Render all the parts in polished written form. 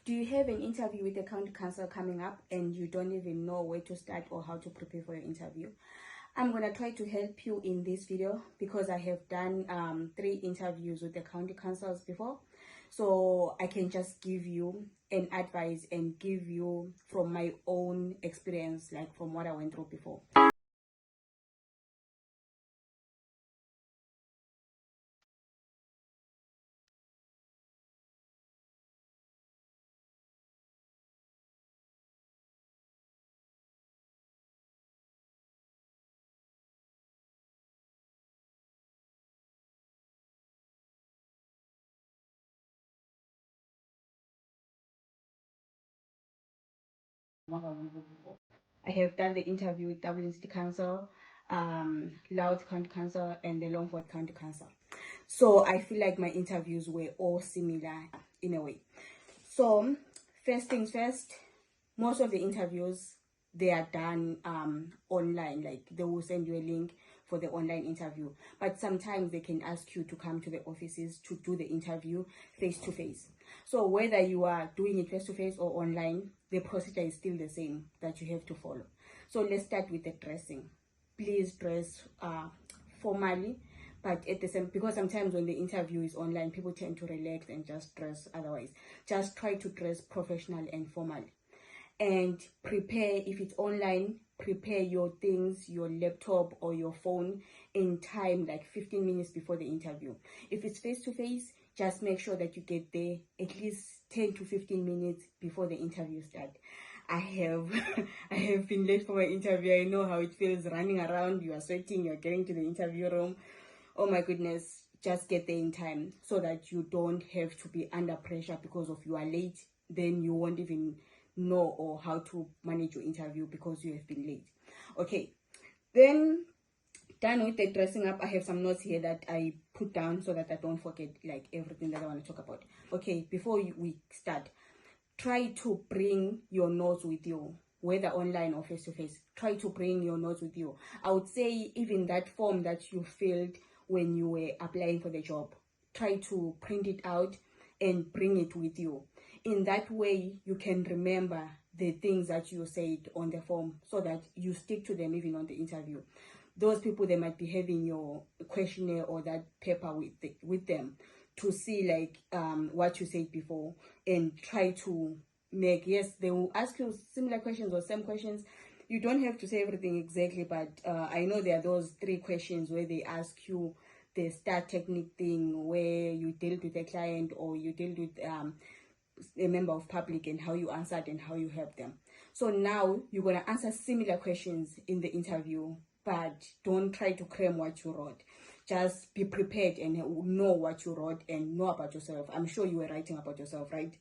Do you have an interview with the county council coming up and you don't even know where to start or how to prepare for your interview? I'm going to try to help you in this video because I have done 3 interviews with the county councils before. So I can just give you an advice and give you from my own experience, like from what I went through before. I have done the interview with Dublin City Council, Louth County Council, and the Longford County Council. So I feel like my interviews were all similar in a way. So first things first, most of the interviews, they are done online, like they will send you a link for the online interview, but sometimes they can ask you to come to the offices to do the interview face to face. So whether you are doing it face to face or online, the procedure is still the same that you have to follow. So let's start with the dressing. Please dress formally, but at the same, because sometimes when the interview is online, people tend to relax and just dress otherwise. Just try to dress professional and formal, and prepare. If it's online, prepare your things, your laptop or your phone in time, like 15 minutes before the interview. If it's face to face, just make sure that you get there at least 10 to 15 minutes before the interview starts. I have I have been late for my interview. I know how it feels, running around, you are sweating, you're getting to the interview room. Oh my goodness, just get there in time so that you don't have to be under pressure because of you are late. Then you won't even know or how to manage your interview because you have been late. Okay, then done with the dressing up, I have some notes here that I put down so that I don't forget like everything that I want to talk about. Okay, before we start, try to bring your notes with you, whether online or face to face. Try to bring your notes with you. I would say even that form that you filled when you were applying for the job, try to print it out and bring it with you. In that way, you can remember the things that you said on the form so that you stick to them even on the interview. Those people, they might be having your questionnaire or that paper with them to see like what you said before, and try to make, yes, they will ask you similar questions or same questions. You don't have to say everything exactly, but I know there are those 3 questions where they ask you the STAR technique thing, where you dealt with a client or you dealt with a member of public, and how you answered and how you helped them. So now you're going to answer similar questions in the interview, but don't try to cram what you wrote. Just be prepared and know what you wrote and know about yourself. I'm sure you were writing about yourself, right?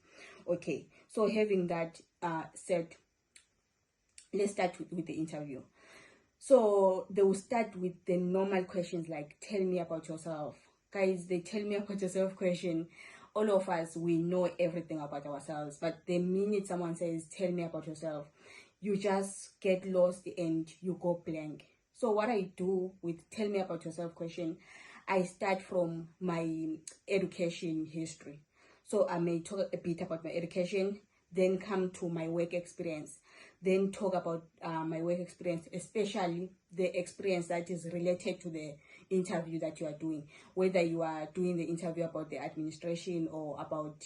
Okay, so having that said, let's start with the interview. So they will start with the normal questions like, tell me about yourself. Guys, the tell me about yourself question, all of us, we know everything about ourselves, but the minute someone says tell me about yourself, you just get lost and you go blank. So what I do with tell me about yourself question, I start from my education history. So I may talk a bit about my education, then come to my work experience, then talk about my work experience, especially the experience that is related to the interview that you are doing, whether you are doing the interview about the administration or about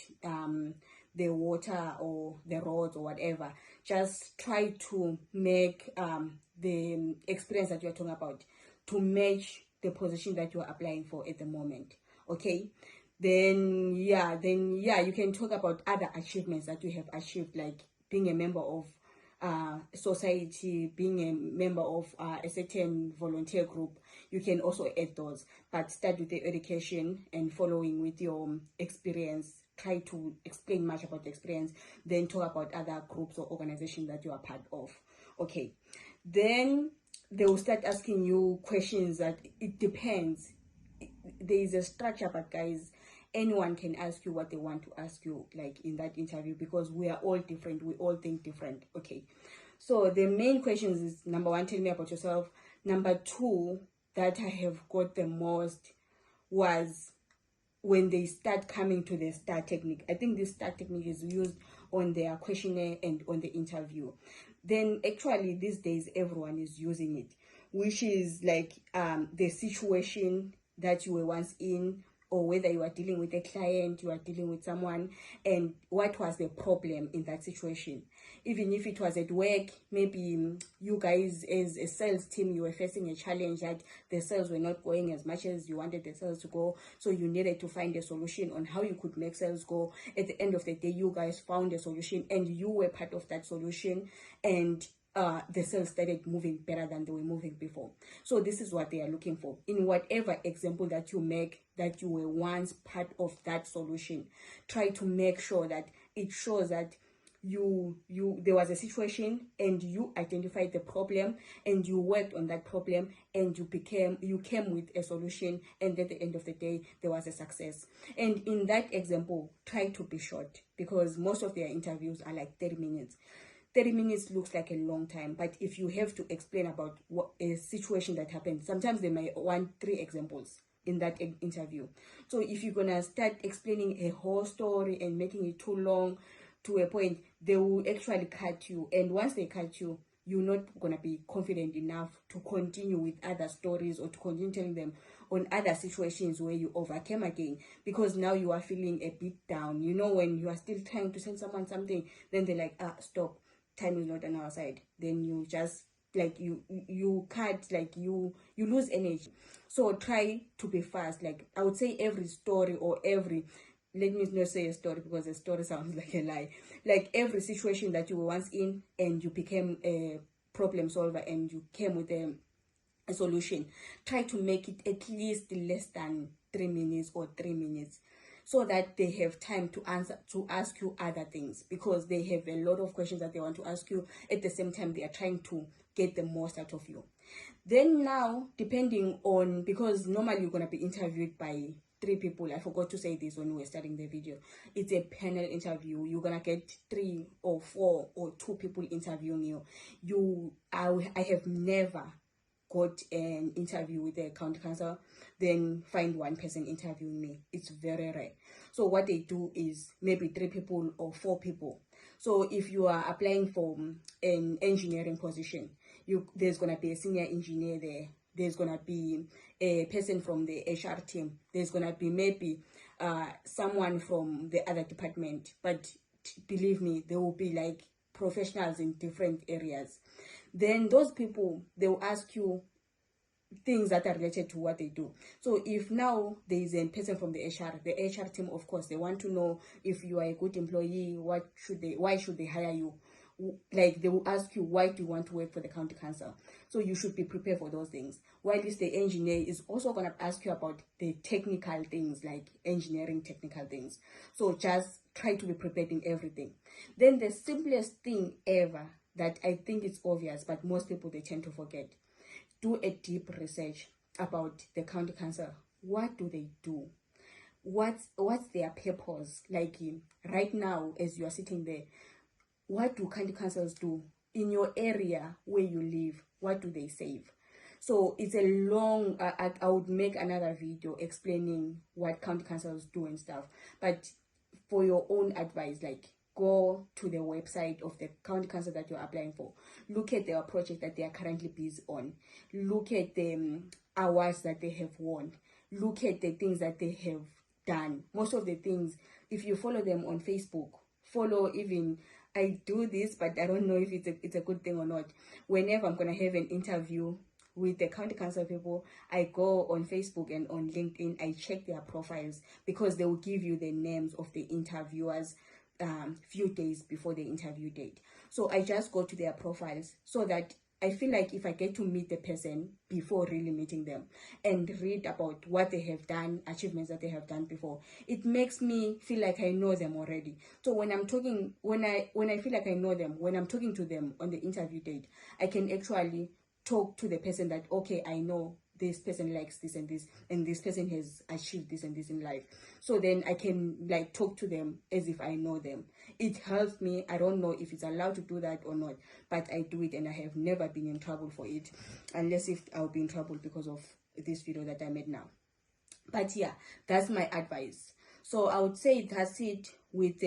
the water or the roads or whatever. Just try to make the experience that you are talking about to match the position that you are applying for at the moment. Okay, then you can talk about other achievements that you have achieved, like being a member of society, being a member of a certain volunteer group. You can also add those, but start with the education and following with your experience. Try to explain much about the experience, then talk about other groups or organizations that you are part of. Okay, then they will start asking you questions that it depends. There is a structure, but guys, anyone can ask you what they want to ask you, like in that interview, because we are all different, we all think different. Okay, so the main questions is, number 1, tell me about yourself. Number 2, that I have got the most was when they start coming to the STAR technique. I think this STAR technique is used on their questionnaire and on the interview. Then actually these days everyone is using it, which is like the situation that you were once in, or whether you are dealing with a client, you are dealing with someone, and what was the problem in that situation. Even if it was at work, maybe you guys as a sales team, you were facing a challenge that the sales were not going as much as you wanted the sales to go, so you needed to find a solution on how you could make sales go. At the end of the day, you guys found a solution and you were part of that solution, and the sales started moving better than they were moving before. So this is what they are looking for. In whatever example that you make, that you were once part of that solution, try to make sure that it shows that there was a situation and you identified the problem and you worked on that problem and you came with a solution, and at the end of the day there was a success. And in that example, try to be short, because most of their interviews are like 30 minutes. 30 minutes looks like a long time, but if you have to explain about what a situation that happened, sometimes they might want 3 examples in that interview. So if you're gonna start explaining a whole story and making it too long to a point, they will actually cut you, and once they cut you, you're not gonna be confident enough to continue with other stories or to continue telling them on other situations where you overcame again, because now you are feeling a bit down. You know, when you are still trying to tell someone something, then they're like, stop, time is not on our side. Then you just like you can't, like you lose energy. So try to be fast. Like I would say every story, or every, let me not say a story because a story sounds like a lie, like every situation that you were once in and you became a problem solver and you came with a solution, try to make it at least less than 3 minutes or 3 minutes, so that they have time to ask you other things, because they have a lot of questions that they want to ask you. At the same time, they are trying to get the most out of you. Then now, depending on, because normally you're going to be interviewed by 3 people. I forgot to say this when we were starting the video. It's a panel interview. You're gonna get 3 or 4 or 2 people interviewing you. I have never got an interview with a county council, then find 1 person interviewing me. It's very rare. So what they do is maybe 3 people or 4 people. So if you are applying for an engineering position, there's gonna be a senior engineer there. There's gonna be a person from the HR team. There's gonna be maybe someone from the other department. But believe me, they will be like professionals in different areas. Then those people, they will ask you things that are related to what they do. So if now there is a person from the HR team, of course, they want to know if you are a good employee, why should they hire you? Like they will ask you, why do you want to work for the county council? So you should be prepared for those things. While the engineer is also going to ask you about the technical things, like engineering technical things. So just try to be prepared in everything. Then the simplest thing ever that I think it's obvious, but most people, they tend to forget: do a deep research about the county council. What do they do? What's their purpose? Like right now, as you are sitting there, what do county councils do in your area where you live? What do they save? So it's a long, I would make another video explaining what county councils do and stuff. But for your own advice, like go to the website of the county council that you're applying for. Look at their project that they are currently busy on. Look at the awards that they have won. Look at the things that they have done. Most of the things, if you follow them on Facebook, follow even, I do this, but I don't know if it's a good thing or not. Whenever I'm going to have an interview with the county council people, I go on Facebook and on LinkedIn, I check their profiles, because they will give you the names of the interviewers few days before the interview date. So I just go to their profiles, so that I feel like if I get to meet the person before really meeting them and read about what they have done, achievements that they have done before, it makes me feel like I know them already. So when I'm talking, when I feel like I know them, when I'm talking to them on the interview date, I can actually talk to the person that, okay, I know this person likes this, and this person has achieved this and this in life. So then I can like talk to them as if I know them. It helps me. I don't know if it's allowed to do that or not, but I do it, and I have never been in trouble for it, unless if I'll be in trouble because of this video that I made now. But yeah, that's my advice. So I would say that's it with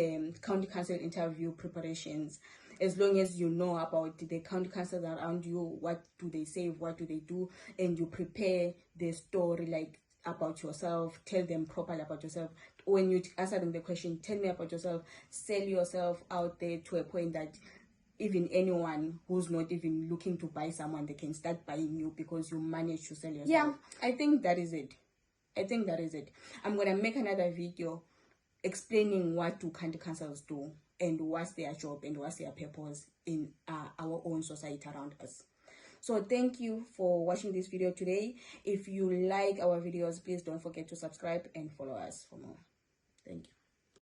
county council interview preparations. As long as you know about the county councils around you, what do they say, what do they do, and you prepare the story like about yourself, tell them properly about yourself. When you answer them the question, tell me about yourself, sell yourself out there to a point that even anyone who's not even looking to buy someone, they can start buying you because you manage to sell yourself. Yeah, I think that is it. I'm gonna make another video explaining what do county councils do and what's their job and what's their purpose in our own society around us. So thank you for watching this video today. If you like our videos, please don't forget to subscribe and follow us for more. Thank you.